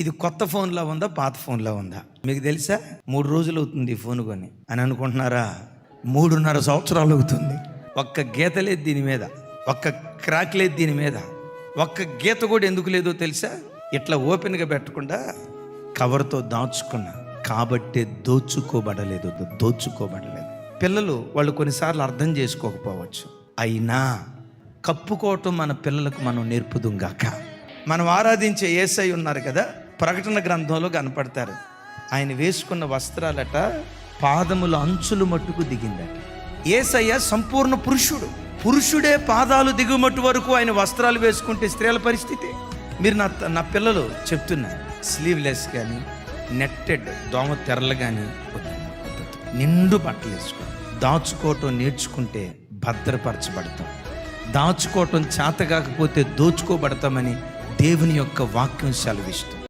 ఇది కొత్త ఫోన్లో ఉందా, పాత ఫోన్లో ఉందా? మీకు తెలుసా? 3 రోజులు అవుతుంది ఈ ఫోన్ కొని అని అనుకుంటున్నారా? 3.5 సంవత్సరాలు అవుతుంది. ఒక్క గీత లేదు దీని మీద, ఒక్క క్రాక్ లేదు దీని మీద, ఒక్క గీత కూడా ఎందుకు లేదో తెలుసా? ఇట్లా ఓపెన్గా పెట్టకుండా కవర్తో దాచుకున్నా కాబట్టి దోచుకోబడలేదు. పిల్లలు వాళ్ళు కొన్నిసార్లు అర్థం చేసుకోకపోవచ్చు, అయినా కప్పుకోవటం మన పిల్లలకు మనం నేర్పుదుంగాక. మనం ఆరాధించే యేసయ్య ఉన్నారు కదా, ప్రకటన గ్రంథంలో కనపడతారు. ఆయన వేసుకున్న వస్త్రాలట పాదముల అంచులు మట్టుకు దిగిందట. యేసయ్య సంపూర్ణ పురుషుడే పాదాలు దిగుమట్టు వరకు ఆయన వస్త్రాలు వేసుకుంటే స్త్రీల పరిస్థితి. మీరు నా పిల్లలు చెప్తున్నా, స్లీవ్లెస్ కానీ నెట్టెడ్ దోమ తెరలు కానీ నిండు బట్టలు వేసుకో. దాచుకోవటం నేర్చుకుంటే భద్రపరచబడతాం. దాచుకోవటం చేత కాకపోతే దోచుకోబడతామని దేవుని యొక్క వాక్యం సెలవిస్తుంది.